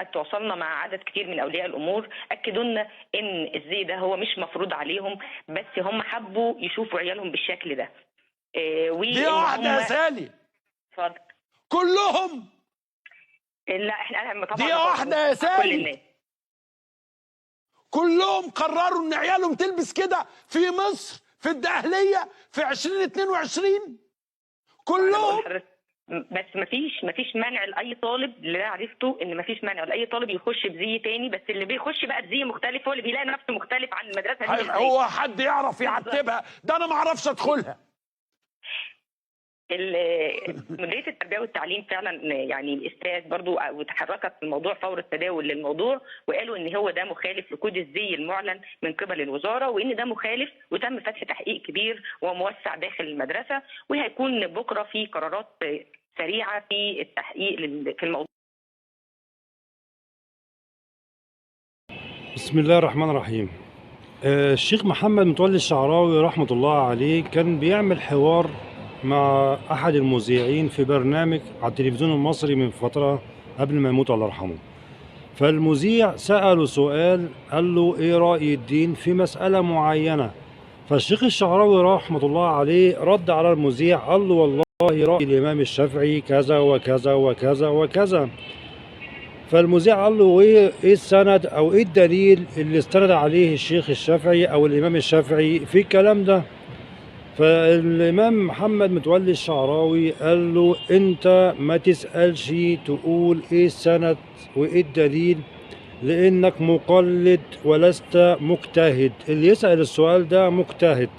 تواصلنا مع عدد كتير من اولياء الامور، اكدوا لنا ان الزي ده هو مش مفروض عليهم، بس هم حبوا يشوفوا عيالهم بالشكل ده. دي واحده يا سالي. اتفضل. كلهم؟ لا احنا طبعا دي واحده يا كل سالي. الناس كلهم قرروا ان عيالهم تلبس كده في مصر في الدقهليه في 2022؟ كلهم؟ بس مفيش منع لاي طالب، اللي انا عرفته ان مفيش منع لاي طالب يخش بزي تاني، بس اللي بيخش بقى بزي مختلف هو اللي بيلاقي نفسه مختلف عن المدرسه دي. هو حد يعرف يعتبها؟ ده انا ما اعرفش ادخلها. مديريه التربيه والتعليم فعلا يعني استاذ برضو وتحركت في الموضوع فور التداول للموضوع، وقالوا ان هو ده مخالف لكود الزي المعلن من قبل الوزاره، وان ده مخالف، وتم فتح تحقيق كبير وموسع داخل المدرسه، وهيكون بكره في قرارات سريعه في التحقيق في الموضوع. بسم الله الرحمن الرحيم. الشيخ محمد متولي الشعراوي رحمة الله عليه كان بيعمل حوار مع أحد المذيعين في برنامج على التلفزيون المصري من فترة قبل ما يموت الله يرحمه. فالمذيع سأله سؤال، قال له إيه رأي الدين في مسألة معينة؟ فالشيخ الشعراوي رحمة الله عليه رد على المذيع قال له والله رأي الإمام الشافعي كذا وكذا وكذا وكذا. فالمذيع قال له ايه السند او ايه الدليل اللي استند عليه الشيخ الشافعي او الامام الشافعي في الكلام ده؟ فالامام محمد متولي الشعراوي قال له انت ما تسألش تقول ايه السند وايه الدليل لانك مقلد ولست مجتهد. اللي يسأل السؤال ده مجتهد.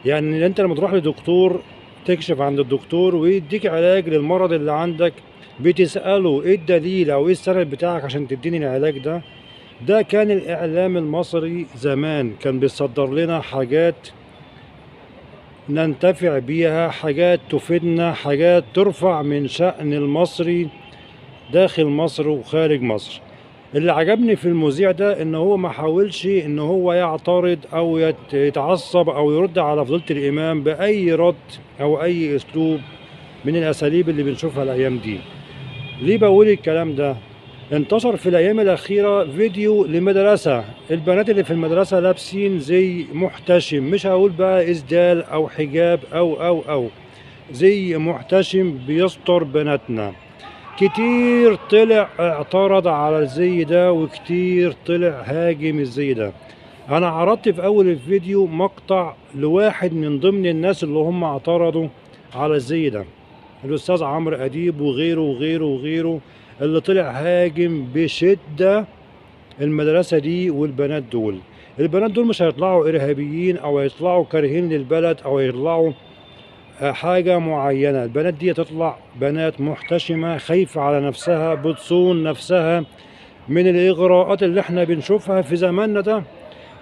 يعني انت لما تروح لدكتور تكشف عند الدكتور ويديك علاج للمرض اللي عندك، بتسأله ايه الدليل او ايه السند بتاعك عشان تديني العلاج ده. ده كان الاعلام المصري زمان كان بيصدر لنا حاجات ننتفع بيها، حاجات تفيدنا، حاجات ترفع من شأن المصري داخل مصر وخارج مصر. اللي عجبني في المذيع ده ان هو ما حاولش ان هو يعترض او يتعصب او يرد على فضيلة الامام باي رد او اي اسلوب من الاساليب اللي بنشوفها الايام دي. ليه بقول الكلام ده؟ انتشر في الايام الاخيره فيديو لمدرسه، البنات اللي في المدرسه لابسين زي محتشم، مش هقول بقى اسدال او حجاب او زي محتشم بيستر بناتنا. كتير طلع اعترض على الزي ده وكتير طلع هاجم الزي ده. انا عرضت في اول الفيديو مقطع لواحد من ضمن الناس اللي هم اعترضوا على الزي ده، الاستاذ عمرو اديب وغيره وغيره وغيره، اللي طلع هاجم بشده المدرسه دي والبنات دول. البنات دول مش هيطلعوا ارهابيين او هيطلعوا كارهين للبلد او هيطلعوا حاجه معينه. البنات دي تطلع بنات محتشمه خايفه على نفسها، بتصون نفسها من الاغراءات اللي احنا بنشوفها في زماننا ده.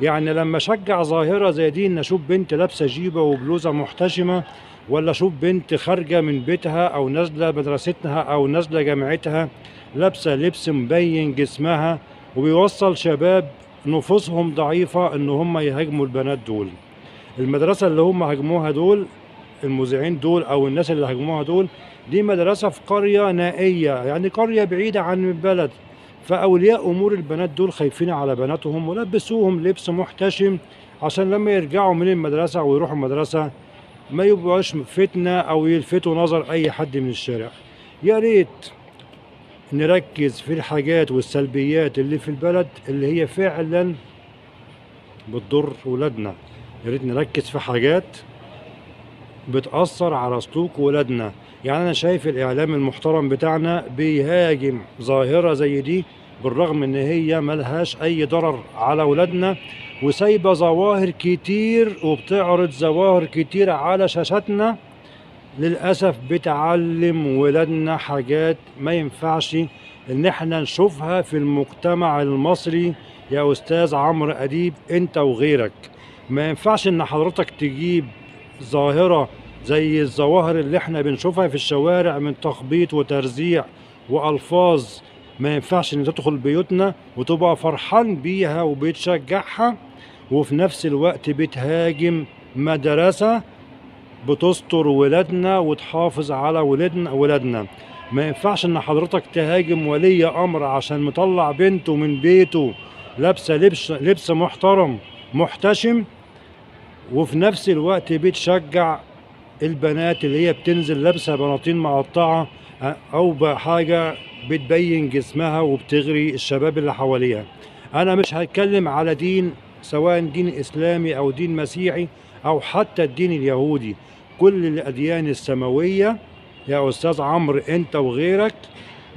يعني لما اشجع ظاهره زي دي ان اشوف بنت لابسه جيبه وبلوزه محتشمه، ولا اشوف بنت خارجه من بيتها او نازله مدرستها او نازله جامعتها لابسه لبس مبين جسمها، وبيوصل شباب نفوسهم ضعيفه ان هم يهاجموا البنات دول. المدرسه اللي هم هاجموها دول المذيعين دول او الناس اللي هاجموها دول، دي مدرسه في قريه نائيه، يعني قريه بعيده عن البلد. فاولياء امور البنات دول خايفين على بناتهم ولبسوهم لبس محتشم عشان لما يرجعوا من المدرسه ويروحوا المدرسه ما يبقاش فتنه او يلفتوا نظر اي حد من الشارع. يا ريت نركز في الحاجات والسلبيات اللي في البلد اللي هي فعلا بتضر ولادنا. يا ريت نركز في حاجات بتأثر على سلوك ولادنا. يعني أنا شايف الإعلام المحترم بتاعنا بيهاجم ظاهرة زي دي بالرغم إن هي ملهاش أي ضرر على ولادنا، وسايبة ظواهر كتير وبتعرض ظواهر كتير على شاشاتنا للأسف بتعلم ولادنا حاجات ما ينفعش إن احنا نشوفها في المجتمع المصري. يا أستاذ عمرو أديب أنت وغيرك، ما ينفعش إن حضرتك تجيب ظاهرة زي الظواهر اللي احنا بنشوفها في الشوارع من تخبيط وترزيع وألفاظ، ما ينفعش ان تدخل بيوتنا وتبقى فرحان بيها وبتشجعها، وفي نفس الوقت بتهاجم مدرسة بتستر ولادنا وتحافظ على ولادنا. ما ينفعش ان حضرتك تهاجم ولي امر عشان مطلع بنته من بيته لابسه لبس محترم محتشم، وفي نفس الوقت بتشجع البنات اللي هي بتنزل لابسه بناطيل مقطعه او بحاجه بتبين جسمها وبتغري الشباب اللي حواليها. انا مش هتكلم على دين، سواء دين اسلامي او دين مسيحي او حتى الدين اليهودي، كل الاديان السماويه يا استاذ عمرو انت وغيرك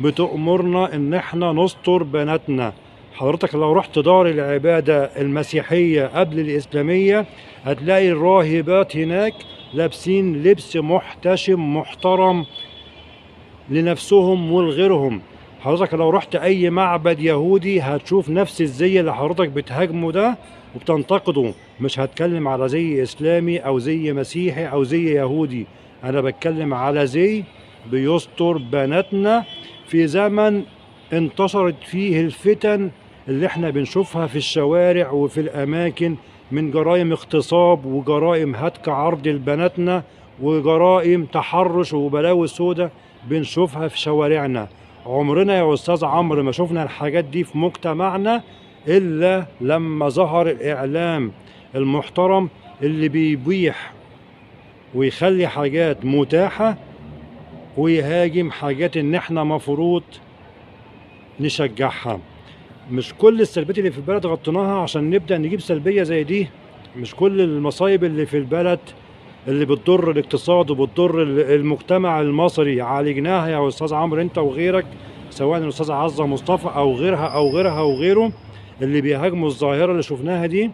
بتأمرنا ان احنا نستر بناتنا. حضرتك لو رحت دار العبادة المسيحية قبل الإسلامية هتلاقي الراهبات هناك لابسين لبس محتشم محترم لنفسهم ولغيرهم. حضرتك لو رحت أي معبد يهودي هتشوف نفس الزي اللي حضرتك بتهاجمه ده وبتنتقده. مش هتكلم على زي إسلامي أو زي مسيحي أو زي يهودي، أنا بتكلم على زي بيستر بناتنا في زمن انتشرت فيه الفتن اللي احنا بنشوفها في الشوارع وفي الأماكن من جرائم اغتصاب وجرائم هتك عرض لبناتنا وجرائم تحرش وبلاوي سودة بنشوفها في شوارعنا. عمرنا يا أستاذ عمرو ما شفنا الحاجات دي في مجتمعنا إلا لما ظهر الإعلام المحترم اللي بيبيح ويخلي حاجات متاحة ويهاجم حاجات ان احنا مفروض نشجعها. مش كل السلبيات اللي في البلد غطيناها عشان نبدأ نجيب سلبية زي دي. مش كل المصايب اللي في البلد اللي بتضر الاقتصاد وبتضر المجتمع المصري عالجناها يا استاذ عمرو انت وغيرك، سواء الاستاذ عزة مصطفى او غيرها او غيرها وغيره اللي بيهاجموا الظاهرة اللي شفناها دي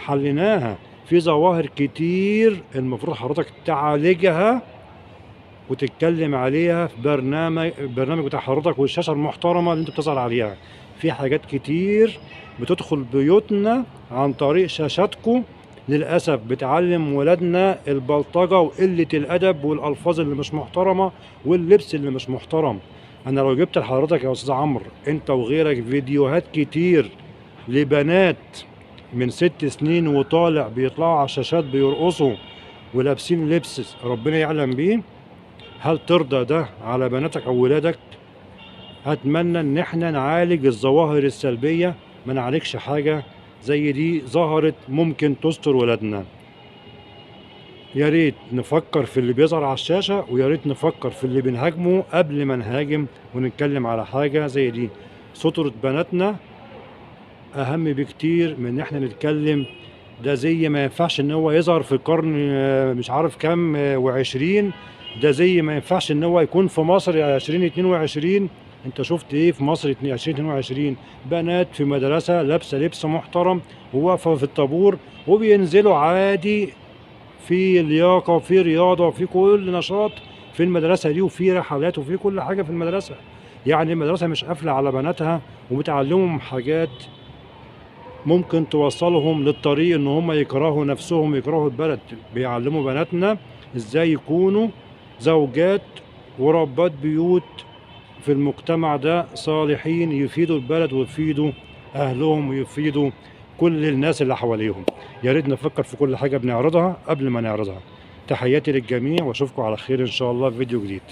حليناها. في ظواهر كتير المفروض حضرتك تعالجها وتتكلم عليها في برنامج بتاع حضرتك والشاشة المحترمة اللي انت بتظهر عليها. في حاجات كتير بتدخل بيوتنا عن طريق شاشاتكم للأسف بتعلم ولادنا البلطجة وقلة الأدب والألفاظ اللي مش محترمة واللبس اللي مش محترم. أنا لو جبت لحضرتك يا أستاذ عمرو أنت وغيرك فيديوهات كتير لبنات من 6 سنين وطالع بيطلعوا على الشاشات بيرقصوا ولابسين لبس ربنا يعلم بيه، هل ترضى ده على بناتك أو ولادك؟ أتمنى إن احنا نعالج الظواهر السلبية، ما نعالجش حاجة زي دي ظهرت ممكن تستر ولادنا. يا ريت نفكر في اللي بيظهر على الشاشة ويا ريت نفكر في اللي بنهاجمه قبل ما نهاجم ونتكلم على حاجة زي دي. سترة بناتنا أهم بكتير من إن احنا نتكلم ده زي ما ينفعش إن هو يظهر في القرن مش عارف كام و20، ده زي ما ينفعش إن هو يكون في مصر 2022. انت شفت ايه في مصر 2022؟ بنات في مدرسة لابسة لبس محترم وواقفة في الطابور وبينزلوا عادي في لياقة وفي رياضة وفي كل نشاط في المدرسة دي وفي رحلات وفي كل حاجة في المدرسة. يعني المدرسة مش قافلة على بناتها وبتعلمهم حاجات ممكن توصلهم للطريق ان هم يكرهوا نفسهم ويكرهوا البلد. بيعلموا بناتنا ازاي يكونوا زوجات وربات بيوت في المجتمع ده صالحين يفيدوا البلد ويفيدوا اهلهم ويفيدوا كل الناس اللي حواليهم. يا ريت نفكر في كل حاجة بنعرضها قبل ما نعرضها. تحياتي للجميع واشوفكم على خير ان شاء الله في فيديو جديد.